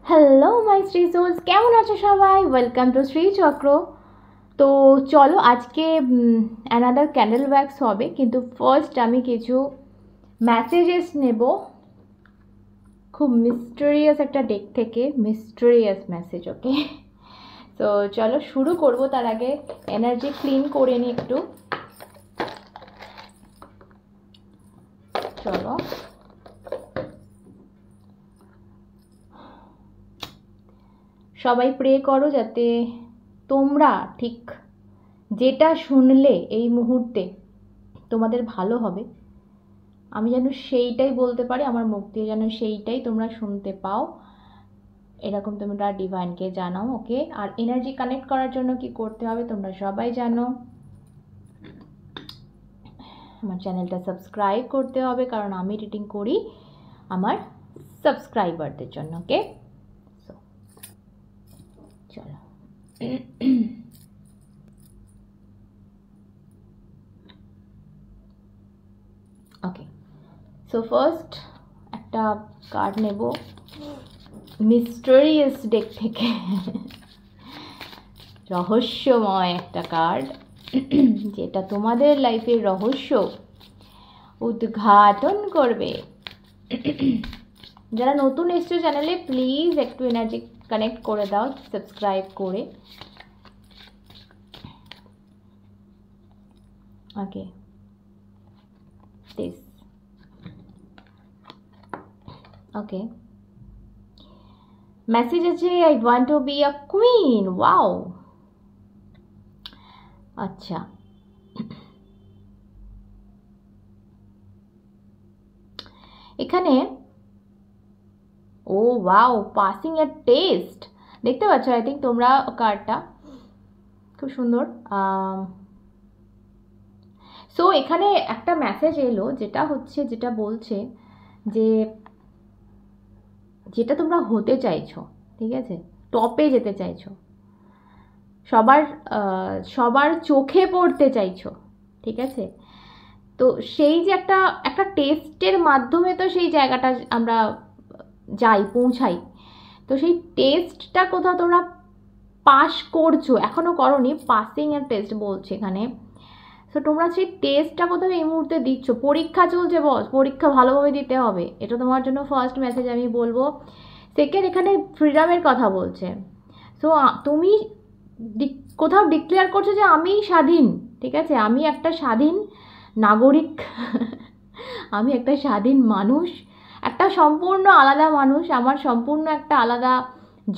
Hello my Shri sols, কেমন আছো সবাই? ওয়েলকাম টু শ্রী চক্র। তো চলো আজকে অ্যানাদার ক্যান্ডেল ওয়্যাক্স হবে, কিন্তু ফার্স্ট আমি কিছু মেসেজেস নেব খুব মিস্টেরিয়াস একটা ডেক থেকে, মিস্টেরিয়াস মেসেজ। ওকে, তো চলো শুরু করব। তার আগে এনার্জি ক্লিন করে নিই একটু। চলো, সবাই প্রে করো যাতে তোমরা ঠিক যেটা শুনলে এই মুহূর্তে তোমাদের ভালো হবে, আমি যেন সেইটাই বলতে পারি, আমার মুখ দিয়ে যেন সেইটাই তোমরা শুনতে পাও, এরকম তোমরা ডিভাইনকে জানাও। ওকে, আর এনার্জি কানেক্ট করার জন্য কি করতে হবে তোমরা সবাই জানো। আমার চ্যানেলটা সাবস্ক্রাইব করতে হবে, কারণ আমি রিডিং করি আমার সাবস্ক্রাইবারদের জন্য। ওকে, সো চলো। ওকে, সো ফার্স্ট একটা কার্ড নেব মিস্টেরিয়াস ডেক থেকে, রহস্যময় একটা কার্ড যেটা তোমাদের লাইফের রহস্য উদ্ঘাটন করবে। যারা নতুন এসছো চ্যানেলে, প্লিজ একটু এনার্জি কানেক্ট করে দাও সাবস্ক্রাইব করে। ওকে, দিস ওকে মেসেজ আছে, I want to be a queen. Wow, আচ্ছা, এখানে ও ওয়াও, পাসিং এ টেস্ট দেখতে পাচ্ছ আই থিঙ্ক তোমরা কার্ডটা, খুব সুন্দর। সো এখানে একটা মেসেজ এলো, যেটা হচ্ছে, যেটা বলছে যে যেটা তোমরা হতে চাইছো, ঠিক আছে, টপে যেতে চাইছো, সবার সবার চোখে পড়তে চাইছো, ঠিক আছে, তো সেই যে একটা একটা টেস্টের মাধ্যমে তো সেই জায়গাটা আমরা যাই, পৌঁছাই। তো সেই টেস্টটা কোথাও তোমরা পাস করছো, এখনও করোনি, পাসিং এর টেস্ট বলছে এখানে। তো তোমরা সেই টেস্টটা কোথাও এই মুহূর্তে দিচ্ছ, পরীক্ষা চলছে বস, পরীক্ষা ভালোভাবে দিতে হবে, এটা তোমার জন্য ফার্স্ট মেসেজ আমি বলবো। সেকেন্ড, এখানে ফ্রিডমের কথা বলছে। সো তুমি কোথাও ডিক্লেয়ার করছো যে আমি স্বাধীন, ঠিক আছে, আমি একটা স্বাধীন নাগরিক, আমি একটা স্বাধীন মানুষ, একটা সম্পূর্ণ আলাদা মানুষ, আমার সম্পূর্ণ একটা আলাদা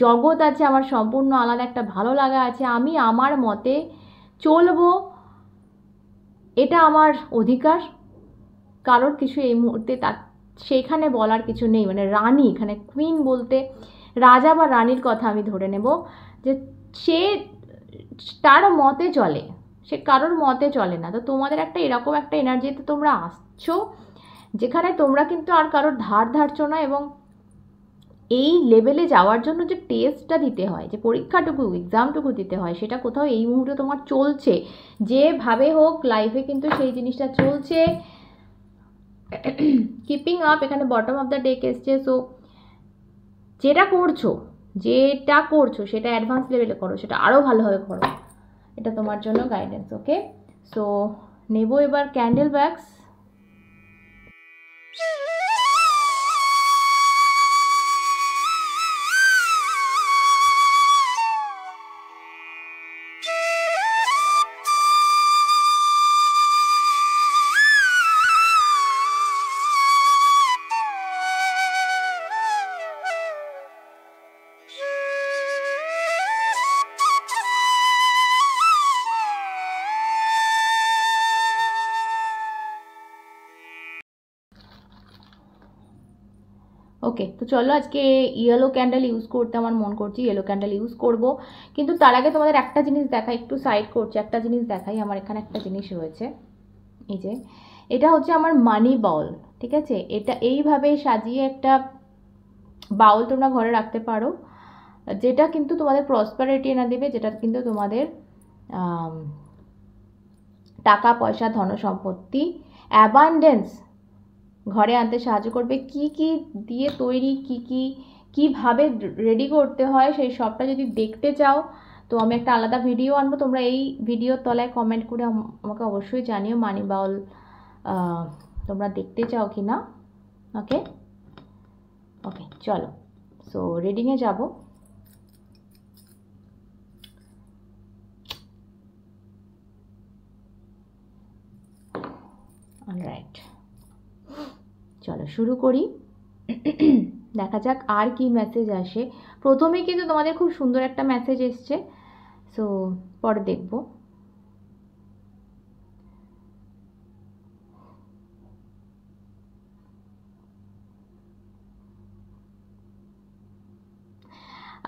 জগৎ আছে, আমার সম্পূর্ণ আলাদা একটা ভালো লাগা আছে, আমি আমার মতে চলবো, এটা আমার অধিকার, কারোর কিছু এই মুহূর্তে তার সেইখানে বলার কিছু নেই। মানে রানী, এখানে কুইন বলতে রাজা বা রানীর কথা আমি ধরে নেব, যে সে তার মতে চলে, সে কারোর মতে চলে না। তো তোমাদের একটা এরকম একটা এনার্জিতে তোমরা আসছো, যেখানে তোমরা কিন্তু আর কারোর ধার ধারছো না, এবং এই লেভেলে যাওয়ার জন্য যে টেস্টটা দিতে হয়, যে পরীক্ষাটুকু, এক্সামটুকু দিতে হয়, সেটা কোথাও এই মুহূর্তে তোমার চলছে, যেভাবে হোক লাইফে কিন্তু সেই জিনিসটা চলছে। কিপিং আপ, এখানে বটম অফ দ্য ডেক এসছে। সো যেটা করছো, যেটা করছো সেটা অ্যাডভান্স লেভেলে করো, সেটা আরও ভালোভাবে করো, এটা তোমার জন্য গাইডেন্স। ওকে, সো নেব এবার ক্যান্ডেল ওয়্যাক্স। ওকে, তো চলো আজকে ইয়েলো ক্যান্ডেল ইউজ করতে আমার মন করছে, ইয়েলো ক্যান্ডেল ইউজ করব। কিন্তু তার আগে তোমাদের একটা জিনিস দেখাই, একটু সাইড করছি, একটা জিনিস দেখাই। আমার এখানে একটা জিনিস রয়েছে, এই যে এটা হচ্ছে আমার মানি বাউল, ঠিক আছে, এটা এইভাবে সাজিয়ে একটা বাউল তোমরা ঘরে রাখতে পারো, যেটা কিন্তু তোমাদের প্রসপারিটি এনে দেবে, যেটা কিন্তু তোমাদের টাকা পয়সা, ধন সম্পত্তি, অ্যাবান্ডেন্স ঘরে আনতে সাহায্য করবে। কি কি দিয়ে তৈরি, কি কি কীভাবে রেডি করতে হয় সেই সবটা যদি দেখতে চাও তো আমি একটা আলাদা ভিডিও আনবো। তোমরা এই ভিডিওর তলায় কমেন্ট করে আমাকে অবশ্যই জানিও মানি বাউল তোমরা দেখতে চাও কি না। ওকে ওকে চলো, সো রিডিংয়ে যাব। অলরাইট, চলো শুরু করি। দেখা যাক আর কি মেসেজ আসে। প্রথমেই কিন্তু তোমাদের খুব সুন্দর একটা মেসেজ এসছে, সো পরে দেখব।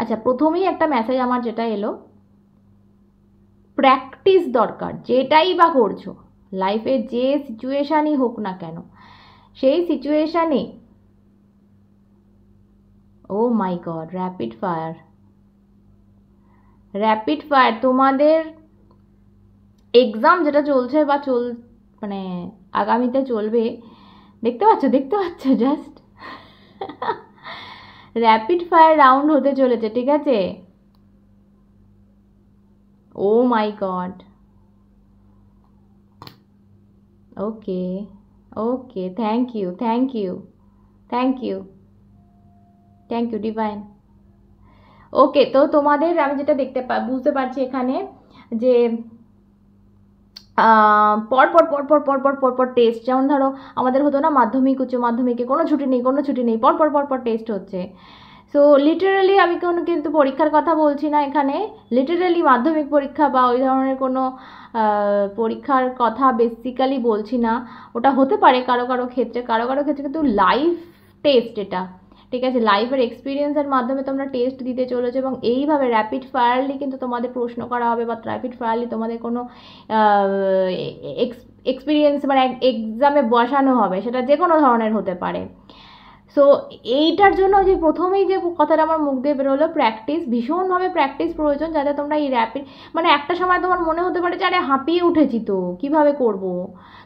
আচ্ছা, প্রথমেই একটা মেসেজ আমার যেটা এলো, প্র্যাকটিস দরকার। যেটাই বা করছো লাইফে, যে সিচুয়েশানই হোক না কেন, সেই সিচুয়েশানে oh my God, rapid fire, rapid fire তোমাদের এক্সাম যেটা চলছে বা মানে আগামীতে চলবে, দেখতে পাচ্ছ জাস্ট র্যাপিড ফায়ার রাউন্ড হতে চলেছে, ঠিক আছে? Oh my God, okay okay, thank you thank you thank you thank you divine. Okay, তো তোমাদের আমি যেটা বুঝতে পারছি এখানে যে পরপর পরপর পরপর পরপর টেস্ট, যেমন ধরো আমাদের হতো না মাধ্যমিক উচ্চ মাধ্যমিকে কোনো ছুটি নেই, পরপর পরপর টেস্ট হচ্ছে। সো লিটারালি আমি কিন্তু পরীক্ষার কথা বলছি না এখানে, লিটারালি মাধ্যমিক পরীক্ষা বা ওই ধরনের কোনো পরীক্ষার কথা বেসিক্যালি বলছি না। ওটা হতে পারে কারো কারো ক্ষেত্রে কিন্তু লাইফ টেস্ট এটা, ঠিক আছে? লাইফের এক্সপিরিয়েন্সের মাধ্যমে তোমরা টেস্ট দিতে চলেছো এবং এইভাবে র্যাপিড ফায়ারলি কিন্তু তোমাদের প্রশ্ন করা হবে বা র্যাপিড ফায়ারলি তোমাদের কোনো এক্সপিরিয়েন্স মানে এক্সামে বসানো হবে, সেটা যে কোনো ধরনের হতে পারে। সো এইটার জন্য যে প্রথমেই যে কথাটা আমার মুখ দিয়ে বেরোলো, প্র্যাকটিস, ভীষণভাবে প্র্যাকটিস প্রয়োজন, যাতে তোমরা এই র্যাপিড মানে একটা সময় তোমার মনে হতে পারে যে আরে হাঁপিয়ে উঠেছি তো কীভাবে করব,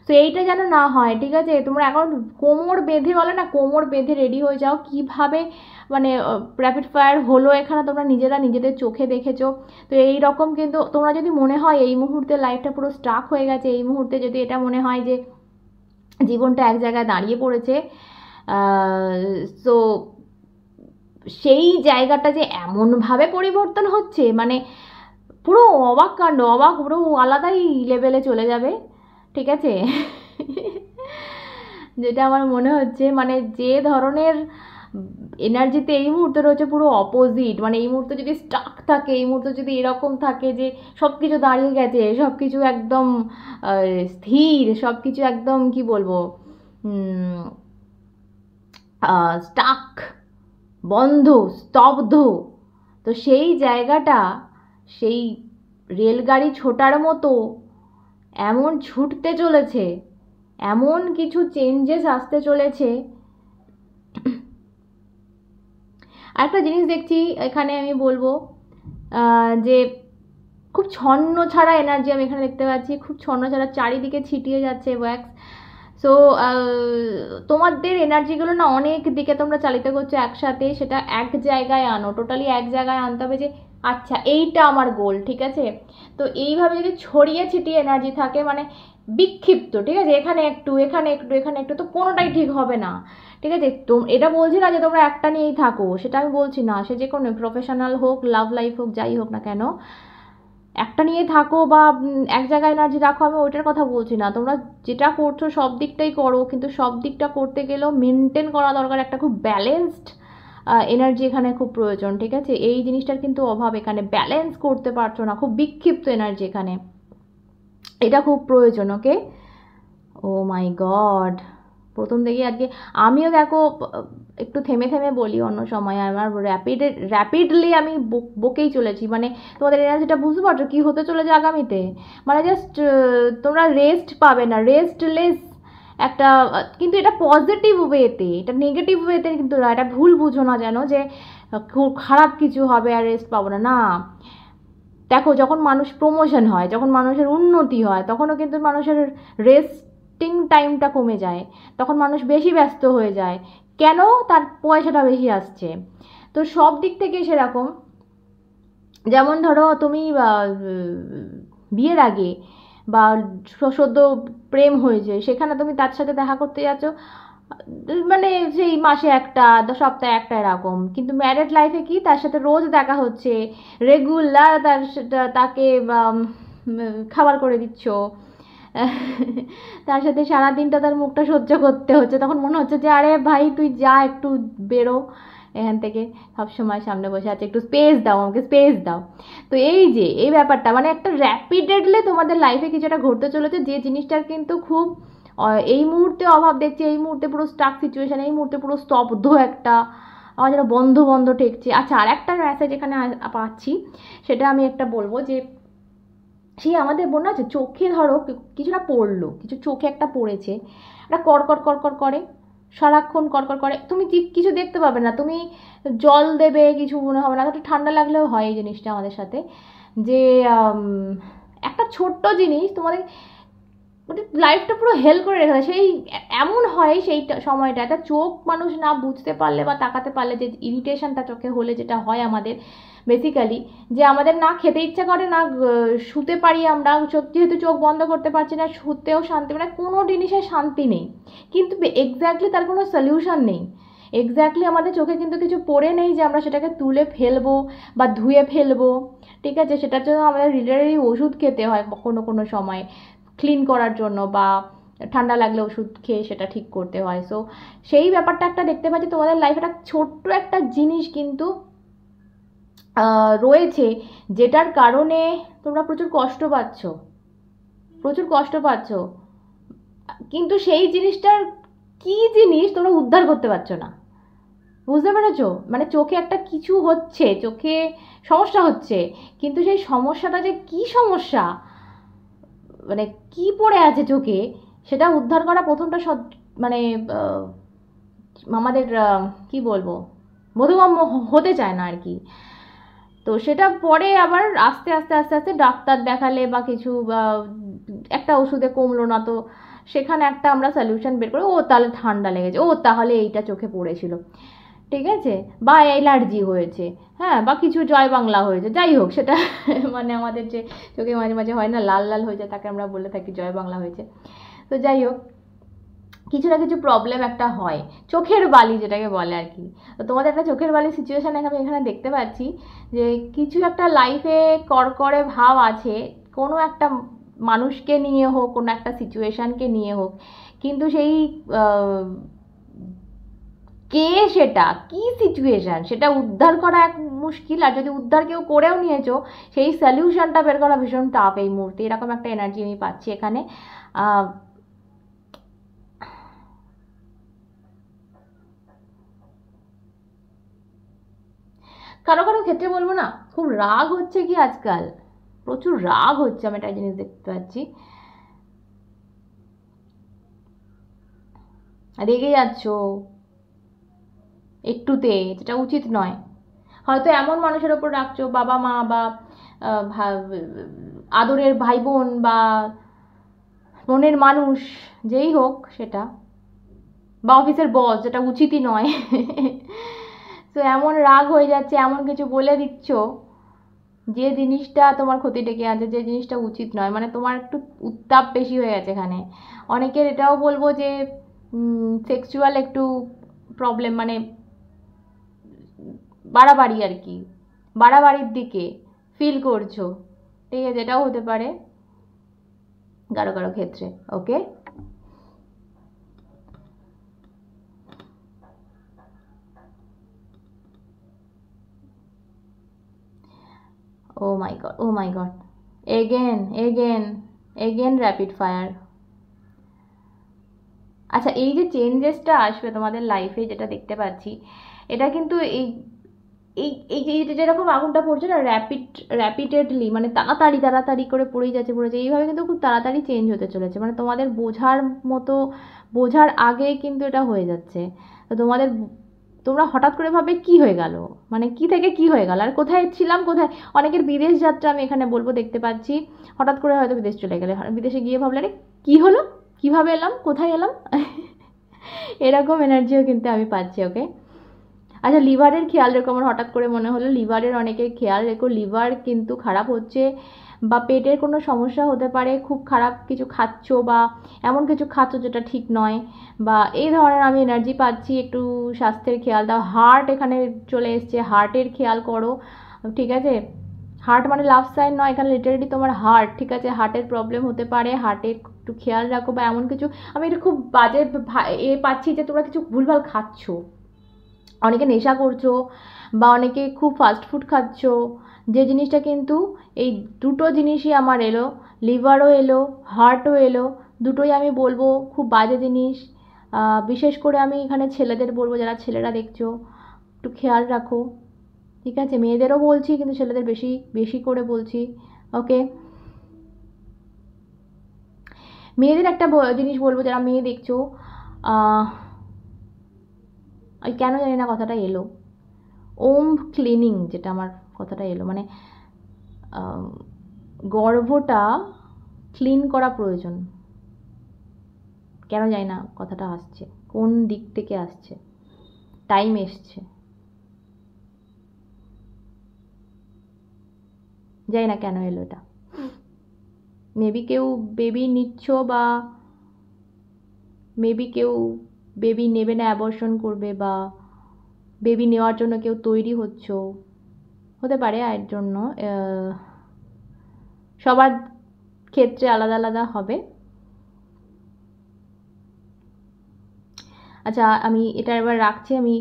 তো এইটা যেন না হয়, ঠিক আছে? তোমরা এখন কোমর বেঁধে, বলে না কোমর বেঁধে রেডি হয়ে যাও কীভাবে মানে র্যাপিড ফায়ার হলো এখানে তোমরা নিজেদের চোখে দেখেছো। তো এই রকম কিন্তু তোমরা যদি মনে হয় এই মুহূর্তে লাইফটা পুরো স্টাক হয়ে গেছে, এই মুহূর্তে যদি এটা মনে হয় যে জীবনটা এক জায়গায় দাঁড়িয়ে পড়েছে, সো সেই জায়গাটা যে এমনভাবে পরিবর্তন হচ্ছে মানে পুরো অবাক কাণ্ড, পুরো আলাদাই লেভেলে চলে যাবে, ঠিক আছে? যেটা আমার মনে হচ্ছে মানে যে ধরনের এনার্জিতে এই মুহূর্তে রয়েছে পুরো অপোজিট, মানে এই মুহূর্তে যদি স্টাক থাকে, এই মুহূর্তে যদি এরকম থাকে যে সব কিছু দাঁড়িয়ে গেছে, সব কিছু একদম স্থির, সব কিছু একদম কি বলবো স্টাক, বন্ধ, স্তব্ধ, তো সেই জায়গাটা সেই রেলগাড়ি ছোটার মতো এমন ছুটতে চলেছে, এমন কিছু চেঞ্জেস আসতে চলেছে। আরেকটা জিনিস দেখছি এখানে আমি বলবো যে খুব ছন্ন ছাড়া এনার্জি আমি এখানে দেখতে পাচ্ছি, খুব ছন্ন ছাড়া চারিদিকে ছিটিয়ে যাচ্ছে ওয়্যাক্স। সো তোমাদের এনার্জিগুলো না অনেক দিকে তোমরা চালিত করছো একসাথে, সেটা এক জায়গায় আনো, টোটালি এক জায়গায় আনতে হবে যে আচ্ছা এইটা আমার গোল, ঠিক আছে? তো এইভাবে যদি ছড়িয়ে ছিটিয়ে এনার্জি থাকে মানে বিক্ষিপ্ত, ঠিক আছে, এখানে একটু এখানে একটু এখানে একটু, তো কোনোটাই ঠিক হবে না, ঠিক আছে? তো এটা বলছি না যে তোমরা একটা নিয়েই থাকো, সেটা আমি বলছি না, সে যে কোনো প্রফেশনাল হোক, লাভ লাইফ হোক, যাই হোক না কেন, একটা নিয়ে থাকো বা এক জায়গায় এনার্জি রাখো, আমি ওইটার কথা বলছি না। তোমরা যেটা করছো সব দিকটাই করো, কিন্তু সব দিকটা করতে গেলেও মেনটেন করা দরকার একটা খুব ব্যালেন্সড এনার্জি এখানে খুব প্রয়োজন, ঠিক আছে? এই জিনিসটার কিন্তু অভাব এখানে, ব্যালেন্স করতে পারছো না, খুব বিক্ষিপ্ত এনার্জি এখানে, এটা খুব প্রয়োজন। ওকে, ও মাই গড, প্রথম থেকে আজকে আমিও দেখো একটু থেমে থেমে বলি অন্য সময়, আমার র্যাপিডলি আমি বকেই চলেছি, মানে তোমাদের এনার্জিটা বুঝতে পারছো কী হতে চলেছে আগামীতে, মানে জাস্ট তোমরা রেস্ট পাবে না, রেস্টলেস একটা, কিন্তু এটা পজিটিভ ওয়েতে, এটা নেগেটিভ ওয়েতে কিন্তু না, এটা ভুল বুঝো না যেন যে খুব খারাপ কিছু হবে আর রেস্ট পাবো না, না। দেখো যখন মানুষ প্রমোশন হয়, যখন মানুষের উন্নতি হয়, তখনও কিন্তু মানুষের রেস্টিং টাইমটা কমে যায়, তখন মানুষ বেশি ব্যস্ত হয়ে যায়, কেন? তার পয়সাটা বেশি আসছে। তো সব দিক থেকে সেরকম, যেমন ধরো তুমি বিয়ের আগে বা সদ্য প্রেম হয়েছে, সেখানে তুমি তার সাথে দেখা করতে যাচ্ছ, মানে সেই মাসে একটা, সপ্তাহে একটা এরকম। কিন্তু ম্যারেড লাইফে কি, তার সাথে রোজ দেখা হচ্ছে, রেগুলার তাকে খাবার করে দিচ্ছ, তার সাথে সারাদিনটা তার মুখটা সহ্য করতে হচ্ছে, তখন মনে হচ্ছে যে আরে ভাই তুই যা, একটু বেরো এখান থেকে, সবসময় সামনে বসে আছে, একটু স্পেস দাও আমাকে, স্পেস দাও। তো এই যে এই ব্যাপারটা, মানে একটা র্যাপিডেডলি তোমাদের লাইফে কিছু একটা ঘটতে চলেছে, যে জিনিসটার কিন্তু খুব এই মুহূর্তে অভাব দেখছে, এই মুহূর্তে পুরো স্টাক সিচুয়েশন, এই মুহূর্তে পুরো স্তব্ধ একটা, আমার যেন বন্ধ বন্ধ ঠেকছে। আচ্ছা, আর একটা মেসেজ এখানে পাচ্ছি, সেটা আমি একটা বলবো যে সেই আমাদের বোন আছে চোখে, ধরো কিছুটা পড়লো, কিছু চোখে একটা পড়েছে, একটা কড়কড় কড়কড় করে, সারাক্ষণ কড়কড় করে, তুমি কিছু দেখতে পাবে না, তুমি জল দেবে কিছু মনে হবে না, একটু ঠান্ডা লাগলেও হয় এই জিনিসটা আমাদের সাথে, যে একটা ছোট্ট জিনিস তোমাদের মানে লাইফটা পুরো হেল করে রেখে দেয়। সেই এমন হয় সেই সময়টা, একটা চোখ মানুষ না বুঝতে পারলে বা তাকাতে পারলে, যে ইরিটেশনটা চোখে হলে যেটা হয় আমাদের বেসিক্যালি, যে আমাদের না খেতে ইচ্ছা করে, না শুতে পারি আমরা, চোখ যেহেতু চোখ বন্ধ করতে পারছি না, শুতেও শান্তি, মানে কোনো জিনিসের শান্তি নেই, কিন্তু এক্স্যাক্টলি তার কোনো সলিউশন নেই। এক্স্যাক্টলি আমাদের চোখে কিন্তু কিছু পড়ে নেই যে আমরা সেটাকে তুলে ফেলবো বা ধুয়ে ফেলবো, ঠিক আছে? সেটার জন্য আমাদের রিলেটেডলি ওষুধ খেতে হয় কোনো কোনো সময় ক্লিন করার জন্য, বা ঠান্ডা লাগলে ওষুধ খেয়ে সেটা ঠিক করতে হয়। সো সেই ব্যাপারটা একটা দেখতে পাচ্ছি তোমাদের লাইফে, একটা ছোট্ট একটা জিনিস কিন্তু রয়েছে, যেটার কারণে তোমরা প্রচুর কষ্ট পাচ্ছ, প্রচুর কষ্ট পাচ্ছ, কিন্তু সেই জিনিসটার কি জিনিস তোমরা উদ্ধার করতে পারছো না, বুঝতে পেরেছো? মানে চোখে একটা কিছু হচ্ছে, চোখে সমস্যা হচ্ছে, কিন্তু সেই সমস্যাটা যে কি সমস্যা, মানে কি পড়ে আছে চোখে, সেটা উদ্ধার করা প্রথমটা মানে আমাদের কি বলবো, বোধগম্য হতে চায় না আর কি। তো সেটা পরে আবার আস্তে আস্তে আস্তে আস্তে ডাক্তার দেখালে বা কিছু, বা একটা ওষুধে কমলো না, তো সেখানে একটা আমরা সলিউশন বের করে, ও তাহলে ঠান্ডা লেগেছে, ও তাহলে এইটা চোখে পড়েছিল, ঠিক আছে, বা অ্যালার্জি হয়েছে, হ্যাঁ, বা কিছু জয় বাংলা হয়েছে, যাই হোক সেটা মানে আমাদের যে চোখে মাঝে মাঝে হয় না, লাল লাল হয়ে যায়, তাকে আমরা বলে থাকি জয় বাংলা হয়েছে। তো যাই হোক, কিছু না কিছু প্রবলেম একটা হয়, চোখের বালি যেটাকে বলে আর কি। তো তোমাদের একটা চোখের বালি সিচুয়েশান আমি এখানে দেখতে পাচ্ছি, যে কিছু একটা লাইফে কড়কড়ে ভাব আছে, কোনো একটা মানুষকে নিয়ে হোক, কোনো একটা সিচুয়েশানকে নিয়ে হোক, কিন্তু সেই কে, সেটা কি সিচুয়েশান, সেটা উদ্ধার করা এক মুশকিল, আর যদি উদ্ধার কেউ করেও নিয়েছো, সেই সলিউশনটা বের করা ভীষণ টাফ এই মুহূর্তে, এরকম একটা এনার্জি আমি পাচ্ছি এখানে। কারো কারো ক্ষেত্রে বলবো না, খুব রাগ হচ্ছে কি আজকাল, প্রচুর রাগ হচ্ছে, আমি একটা জিনিস দেখতে পাচ্ছি, রেগে যাচ্ছ একটুতে, যেটা উচিত নয়। হয়তো এমন মানুষের ওপর রাখছো, বাবা মা বা আদরের ভাই বোন বা মনের মানুষ, যেই হোক সেটা, বা অফিসের বস, যেটা উচিতই নয়। তো এমন রাগ হয়ে যাচ্ছে, এমন কিছু বলে দিচ্ছ, যে জিনিসটা তোমার ক্ষতি ডেকে আছে, যে জিনিসটা উচিত নয়, মানে তোমার একটু উত্তাপ বেশি হয়ে গেছে এখানে। অনেকের এটাও বলবো যে সেক্সুয়াল একটু প্রবলেম, মানে বাড়াবাড়ি আর কি, বাড়াবাড়ির দিকে ফিল করছো, ঠিক আছে, এটাও হতে পারে কারো কারো ক্ষেত্রে। Okay, oh my God, oh my God, again again again rapid fire. আচ্ছা, এই যে চেঞ্জেসটা আসবে তোমাদের লাইফে, যেটা দেখতে পাচ্ছি, এটা কিন্তু এই এই এই যে যেরকম আগুনটা পড়ছে না, র্যাপিডেডলি, মানে তাড়াতাড়ি তাড়াতাড়ি করে পড়েই যাচ্ছে পড়েছে, এইভাবে কিন্তু খুব তাড়াতাড়ি চেঞ্জ হতে চলেছে, মানে তোমাদের বোঝার মতো, বোঝার আগেই কিন্তু এটা হয়ে যাচ্ছে। তো তোমাদের, তোমরা হঠাৎ করে ভাবে কি হয়ে গেল, মানে কি থেকে কি হয়ে গেল, আর কোথায় ছিলাম, কোথায়, অনেকের বিদেশ যাত্রা আমি এখানে বলবো দেখতে পাচ্ছি, হঠাৎ করে হয়তো বিদেশ চলে গেলে, বিদেশে গিয়ে ভাবলে আরে কী হলো, কীভাবে এলাম, কোথায় এলাম, এরকম এনার্জিও কিন্তু আমি পাচ্ছি। ওকে, আচ্ছা, লিভারের খেয়াল রেখো। আমার হঠাৎ করে মনে হলো লিভারের অনেকের খেয়াল রেখো। লিভার কিন্তু খারাপ হচ্ছে, বা পেটের কোনো সমস্যা হতে পারে, খুব খারাপ কিছু খাচ্ছ বা এমন কিছু খাচ্ছ যেটা ঠিক নয়, বা এই ধরনের আমি এনার্জি পাচ্ছি। একটু স্বাস্থ্যের খেয়াল দাও। হার্ট এখানে চলে এসছে, হার্টের খেয়াল করো, ঠিক আছে? হার্ট মানে লাভ সাইন নয়, এখানে লিটারেলি তোমার হার্ট, ঠিক আছে? হার্টের প্রবলেম হতে পারে, হার্টের একটু খেয়াল রাখো। বা এমন কিছু আমি এটা খুব বাজে পাচ্ছি যে তোমরা কিছু ভুলভাল খাচ্ছ, অনেকে নেশা করছো, বা অনেকে খুব ফাস্ট ফুড খাচ্ছ, যে জিনিসটা কিন্তু এই দুটো জিনিসই আমার এলো, লিভারও এলো, হার্টও এলো, দুটোই আমি বলবো খুব বাজে জিনিস। বিশেষ করে আমি এখানে ছেলেদের বলবো, যারা ছেলেরা দেখছো একটু খেয়াল রাখো, ঠিক আছে? মেয়েদেরও বলছি, কিন্তু ছেলেদের বেশি বেশি করে বলছি, ওকে? মেয়েদের একটা জিনিস বলবো, যারা মেয়ে দেখছো, কেন জানি না কথাটা এলো, ওম ক্লিনিং, যেটা আমার কথাটা এলো, মানে গর্ভটা ক্লিন করা প্রয়োজন। কেন জানি না কথাটা আসছে, কোন দিক থেকে আসছে, টাইম এসছে, জানি না কেন এলো এটা। মেবি কেউ বেবি নিচ্ছ, বা মেবি কেউ বেবি নেবে না, অ্যাবর্শন করবে, বা বেবি নেওয়ার জন্য কেউ তৈরি হচ্ছ, হতে পারে। এর জন্য সবার ক্ষেত্রে আলাদা আলাদা হবে। আচ্ছা, আমি এটা এবার রাখছি, আমি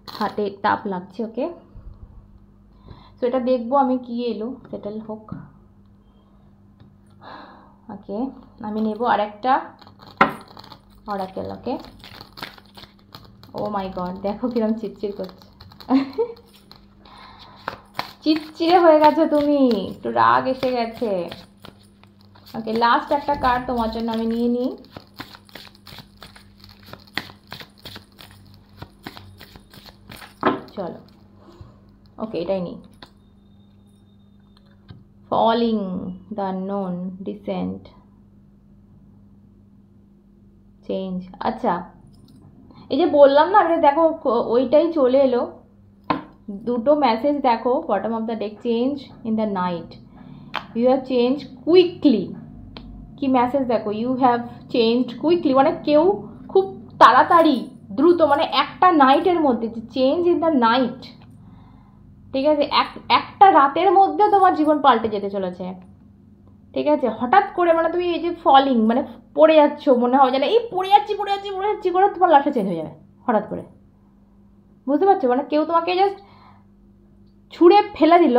হাতে তাপ লাগছে, ওকে? তো এটা দেখবো আমি কি এলো, সেটেল হোক, ওকে? আমি নেব আরেকটা oracle, okay? Oh my god, দেখো কিরম চিটচির করছে। চিটচিরে হয়ে গেছে তুমি, একটু রাগ এসে গেছে। ওকে, লাস্ট একটা কার্ড তোমার জন্য আমি নিয়ে নিই। চলো, ওকে, এটাই নিই। Falling, the unknown, decent, change. আচ্ছা, এই যে বললাম না, আপনি দেখো ওইটাই চলে এলো। দুটো মেসেজ দেখো, bottom of the deck, change in the night, you have change quickly. কি মেসেজ দেখো, ইউ হ্যাভ চেঞ্জড কুইকলি, মানে কেউ খুব তাড়াতাড়ি, দ্রুত, মানে একটা নাইটের মধ্যে, চেঞ্জ ইন দ্য নাইট, ঠিক আছে? একটা রাতের মধ্যে তোমার জীবন পাল্টে যেতে চলেছে, ঠিক আছে? হঠাৎ করে, মানে তুমি এই যে ফলিং, মানে পড়ে যাচ্ছ, মনে হয় যেন এই পড়ে যাচ্ছি পড়ে যাচ্ছি পড়ে যাচ্ছি করে তোমার লাইফটা চেঞ্জ হয়ে যাবে হঠাৎ করে, বুঝতে পারছো? মানে কেউ তোমাকে জাস্ট ছুঁড়ে ফেলে দিল,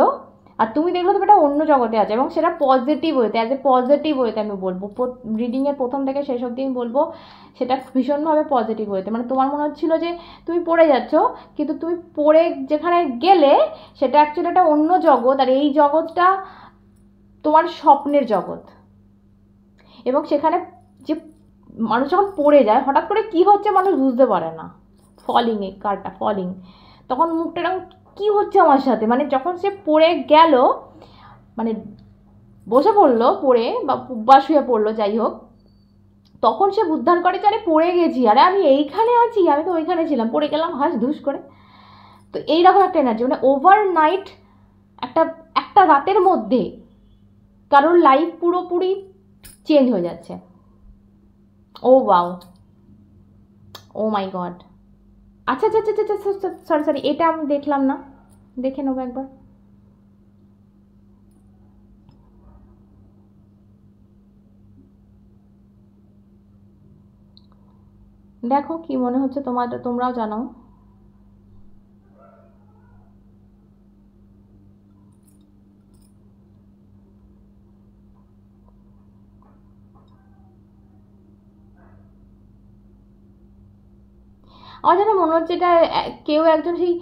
আর তুমি দেখলো তুমি একটা অন্য জগতে আছে, এবং সেটা পজিটিভ ওয়েতে, অ্যাজ এ পজিটিভ ওয়েতে আমি বলবো। রিডিংয়ের প্রথম থেকে শেষ অবধি আমি বলবো সেটা ভীষণভাবে পজিটিভ ওয়েতে। মানে তোমার মনে হচ্ছিল যে তুমি পড়ে যাচ্ছ, কিন্তু তুমি পড়ে যেখানে গেলে সেটা অ্যাকচুয়ালি একটা অন্য জগৎ, আর এই জগৎটা তোমার স্বপ্নের জগৎ। এবং সেখানে যে মানুষ যখন পড়ে যায়, হঠাৎ করে কি হচ্ছে মানুষ বুঝতে পারে না। ফলিং, এই কারটা ফলিং, তখন মুখটা এরকম কী হচ্ছে আমার সাথে, মানে যখন সে পড়ে গেল, মানে বসে পড়লো পড়ে, বা শুয়ে পড়লো, যাই হোক, তখন সে উদ্ধার করে যে আরে পড়ে গেছি, আরে আমি এইখানে আছি, আমি তো ওইখানে ছিলাম, পড়ে গেলাম হাস ধুস করে। তো এইরকম একটা এনার্জি, মানে ওভারনাইট, একটা একটা রাতের মধ্যে কারোর লাইফ পুরোপুরি চেঞ্জ হয়ে যাচ্ছে। ও ওয়াও, ও মাই গড। আচ্ছা আচ্ছা আচ্ছা আচ্ছা, সরি সরি, এটা আমি দেখলাম না, দেখে নেবো একবার। দেখো কি মনে হচ্ছে তোমার, তোমরাও জানাও। আমার যেন মনে হচ্ছে এটা কেউ একজন সেই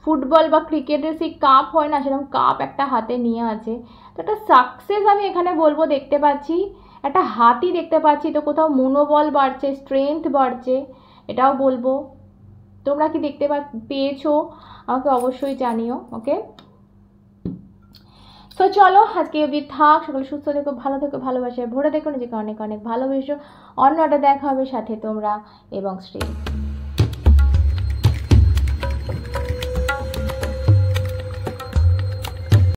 ফুটবল বা ক্রিকেটের সেই কাপ হয় না, সেরকম কাপ একটা হাতে নিয়ে আছে। তো একটা সাকসেস আমি এখানে বলবো দেখতে পাচ্ছি, একটা হাতই দেখতে পাচ্ছি, তো কোথাও মনোবল বাড়ছে, স্ট্রেংথ বাড়ছে, এটাও বলবো। তোমরা কি দেখতে পেয়েছো আমাকে অবশ্যই জানিও, ওকে? তো চলো আজকে অবধি থাক। সকলে সুস্থ থেকো, ভালো থেকো, ভালোবাসায় ভরে দেখো, নিজেকে অনেক অনেক ভালোবেসো। অন্য একটা দেখা হবে, সাথে তোমরা এবং শ্রী।